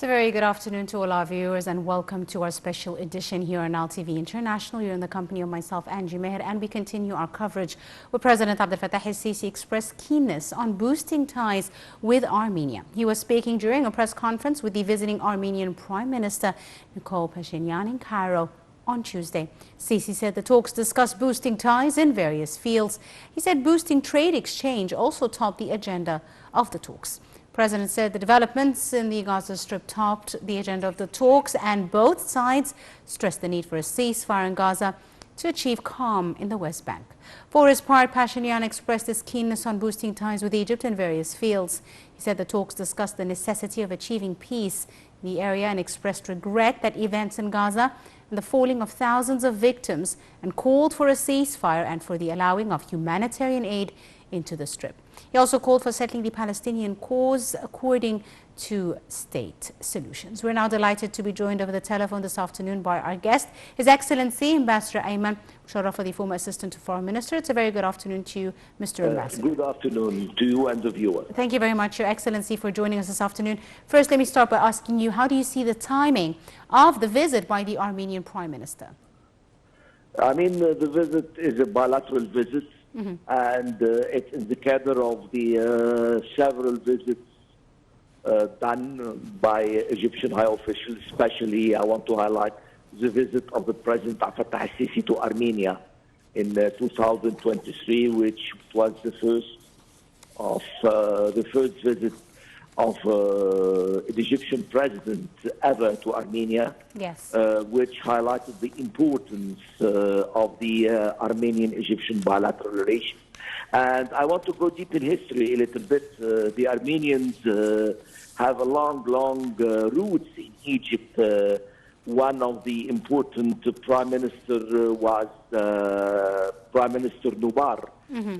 It's a very good afternoon to all our viewers and welcome to our special edition here on LTV International. You're in the company of myself, Angie Meher, and we continue our coverage where President Abdel Fattah el-Sisi expressed keenness on boosting ties with Armenia. He was speaking during a press conference with the visiting Armenian Prime Minister Nikol Pashinyan in Cairo on Tuesday. Sisi said the talks discussed boosting ties in various fields. He said boosting trade exchange also topped the agenda of the talks. The President said the developments in the Gaza Strip topped the agenda of the talks, and both sides stressed the need for a ceasefire in Gaza to achieve calm in the West Bank. For his part, Pashinyan expressed his keenness on boosting ties with Egypt in various fields. He said the talks discussed the necessity of achieving peace in the area and expressed regret that events in Gaza and the falling of thousands of victims, and called for a ceasefire and for the allowing of humanitarian aid into the Strip. He also called for settling the Palestinian cause according to state solutions. We're now delighted to be joined over the telephone this afternoon by our guest, His Excellency Ambassador Ayman Musharraf, the former Assistant to Foreign Minister. It's a very good afternoon to you, Mr. Ambassador. Good afternoon to you and the viewer. Thank you very much, Your Excellency, for joining us this afternoon. First, let me start by asking you, how do you see the timing of the visit by the Armenian Prime Minister? I mean, the visit is a bilateral visit. And it's in the cadre of the several visits done by Egyptian high officials. Especially, I want to highlight the visit of the President Abdel Fattah el-Sisi to Armenia in 2023, which was the first visit of the Egyptian president ever to Armenia, yes, which highlighted the importance of the Armenian-Egyptian bilateral relations. And I want to go deep in history a little bit. The Armenians have a long roots in Egypt. One of the important prime minister was Prime Minister Nubar in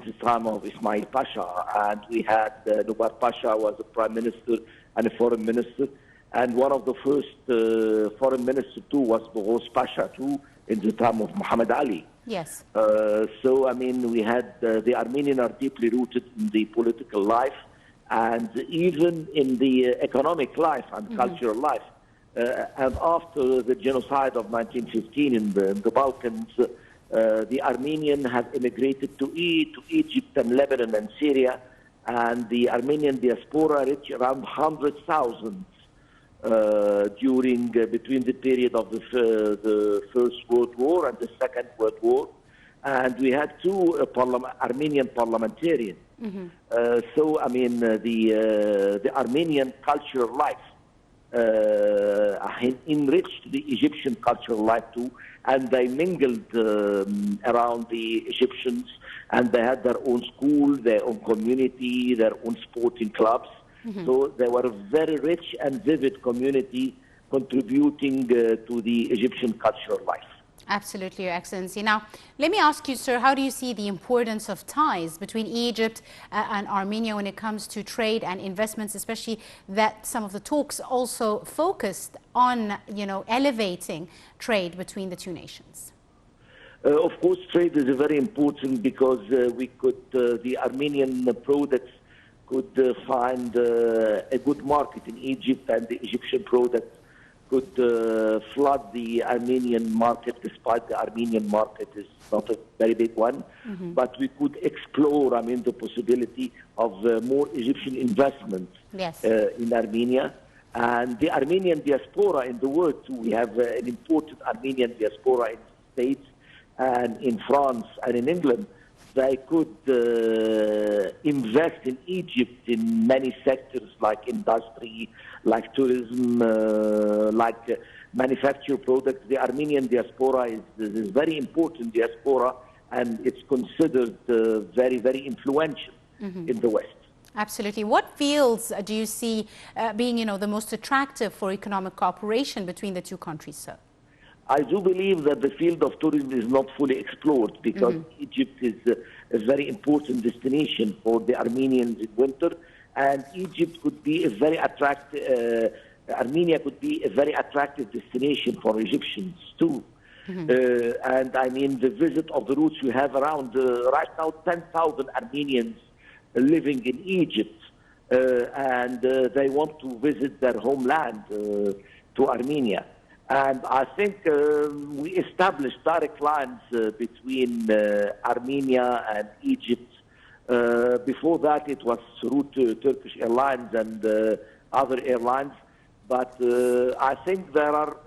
the time of Ismail Pasha, and we had Nubar Pasha was a prime minister and a foreign minister, and one of the first foreign ministers too was Boghos Pasha too in the time of Muhammad Ali. Yes. So I mean, we had the Armenians are deeply rooted in the political life and even in the economic life and cultural life. And after the genocide of 1915 in the Balkans, the Armenians have immigrated to Egypt and Lebanon and Syria, and the Armenian diaspora reached around 100,000 between the period of the First World War and the Second World War, and we had two Armenian parliamentarians. So I mean, the Armenian cultural life enriched the Egyptian cultural life too, and they mingled around the Egyptians, and they had their own school, their own community, their own sporting clubs. So they were a very rich and vivid community contributing to the Egyptian cultural life. Absolutely, Your Excellency. Now, let me ask you, sir, how do you see the importance of ties between Egypt and Armenia when it comes to trade and investments, especially that some of the talks also focused on, elevating trade between the two nations? Of course, trade is very important because the Armenian products could find a good market in Egypt, and the Egyptian products could flood the Armenian market, despite the Armenian market is not a very big one. But we could explore, I mean, the possibility of more Egyptian investments in Armenia. And the Armenian diaspora in the world too. We have an important Armenian diaspora in the States and in France and in England. They could invest in Egypt in many sectors like industry, like tourism, like manufactured products. The Armenian diaspora is very important diaspora, and it's considered very, very influential in the West. Absolutely. What fields do you see being, the most attractive for economic cooperation between the two countries, sir? I do believe that the field of tourism is not fully explored because Egypt is a very important destination for the Armenians in winter, and Egypt could be a very attractive, Armenia could be a very attractive destination for Egyptians too. And I mean, the visit of the roots, we have around right now 10,000 Armenians living in Egypt. and they want to visit their homeland to Armenia. And I think we established direct lines between Armenia and Egypt. Before that, it was through Turkish Airlines and other airlines. But I think there are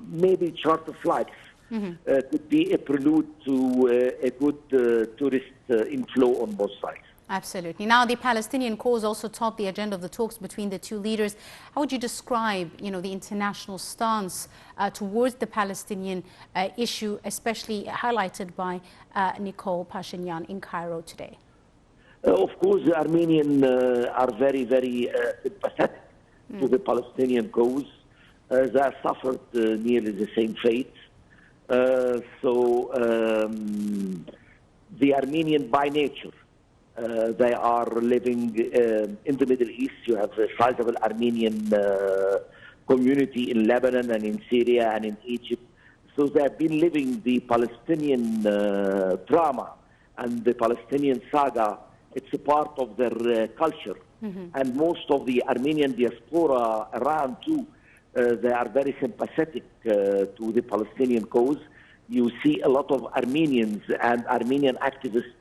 maybe charter flights could be a prelude to a good tourist inflow on both sides. Absolutely. Now, the Palestinian cause also topped the agenda of the talks between the two leaders. How would you describe, the international stance towards the Palestinian issue, especially highlighted by Nikol Pashinyan in Cairo today? Of course, the Armenians are very, very sympathetic to the Palestinian cause. They have suffered nearly the same fate. The Armenian by nature, they are living in the Middle East. You have a sizable Armenian community in Lebanon and in Syria and in Egypt. So they have been living the Palestinian drama and the Palestinian saga. It's a part of their culture. And most of the Armenian diaspora around too, they are very sympathetic to the Palestinian cause. You see a lot of Armenians and Armenian activists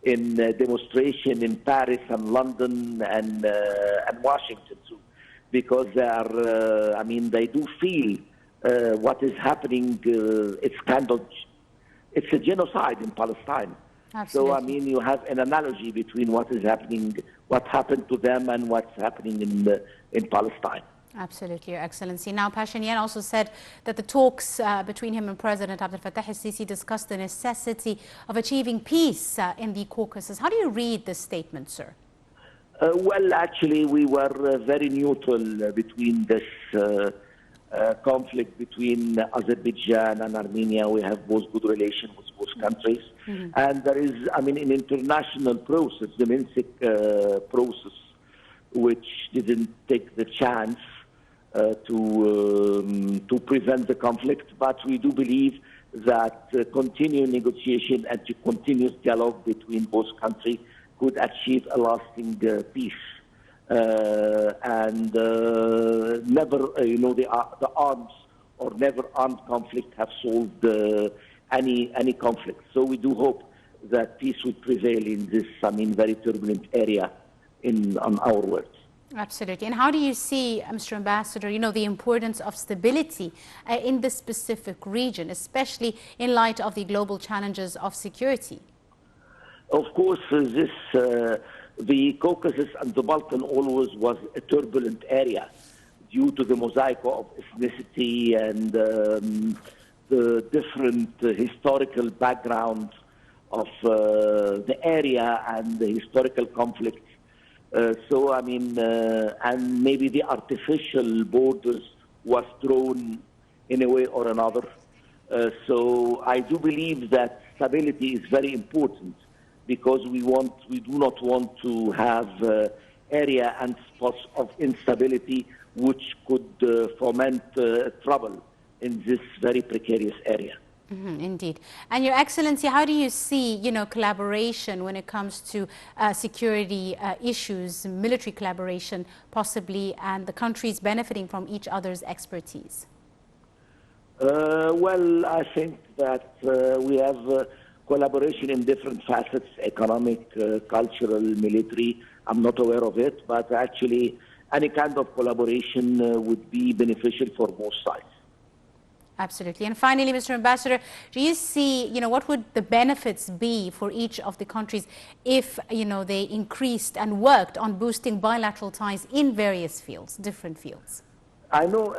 in demonstration in Paris and London and Washington too, because they are, they do feel what is happening. It's a genocide in Palestine. Absolutely. So, you have an analogy between what is happening, what happened to them and what's happening in Palestine. Absolutely, Your Excellency. Now, Pashinyan also said that the talks between him and President Abdel Fattah el-Sisi discussed the necessity of achieving peace in the Caucasus. How do you read this statement, sir? Well, actually, we were very neutral between this conflict between Azerbaijan and Armenia. We have both good relations with both countries. And there is, an international process, the Minsk process, which didn't take the chance to prevent the conflict. But we do believe that continued negotiation and continuous dialogue between both countries could achieve a lasting peace. And never, the arms or never armed conflict have solved any conflict. So we do hope that peace would prevail in this, very turbulent area on our world. Absolutely. And how do you see, Mr. Ambassador, the importance of stability in this specific region, especially in light of the global challenges of security? Of course, the Caucasus and the Balkan always was a turbulent area due to the mosaic of ethnicity and the different historical background of the area and the historical conflicts. And maybe the artificial borders was drawn in a way or another. So I do believe that stability is very important, because we do not want to have area and spots of instability which could foment trouble in this very precarious area. Indeed. And Your Excellency, how do you see, collaboration when it comes to security issues, military collaboration possibly, and the countries benefiting from each other's expertise? Well, I think that we have collaboration in different facets: economic, cultural, military. I'm not aware of it, but actually any kind of collaboration would be beneficial for both sides. Absolutely. And finally, Mr. Ambassador, do you see, what would the benefits be for each of the countries if, they increased and worked on boosting bilateral ties in various fields, different fields? I know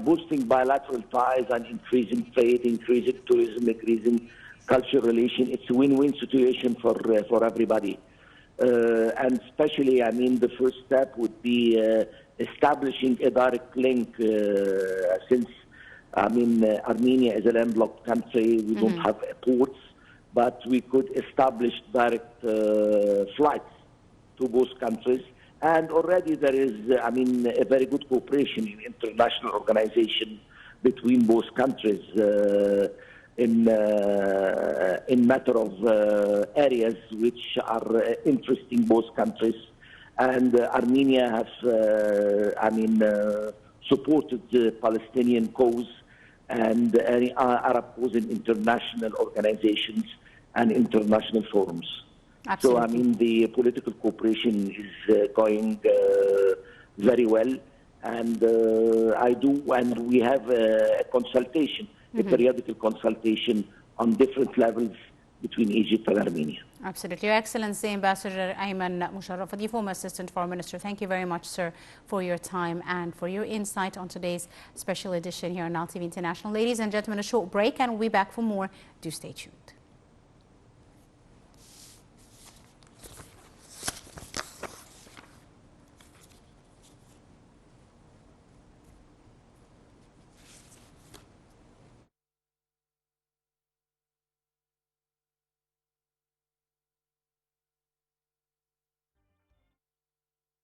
boosting bilateral ties and increasing trade, increasing tourism, increasing cultural relation, it's a win-win situation for everybody. And especially, the first step would be establishing a direct link since Armenia is a landlocked country. We don't have ports, but we could establish direct flights to both countries. And already there is, a very good cooperation in international organization between both countries in matter of areas which are interesting both countries. And Armenia has, supported the Palestinian cause and Arab cause in international organizations and international forums. Absolutely. So, the political cooperation is going very well. And we have a consultation, a periodical consultation on different levels between Egypt and Armenia. Absolutely. Your Excellency, Ambassador Ayman Musharraf, former Assistant Foreign Minister, thank you very much, sir, for your time and for your insight on today's special edition here on Nile TV International. Ladies and gentlemen, a short break and we'll be back for more. Do stay tuned.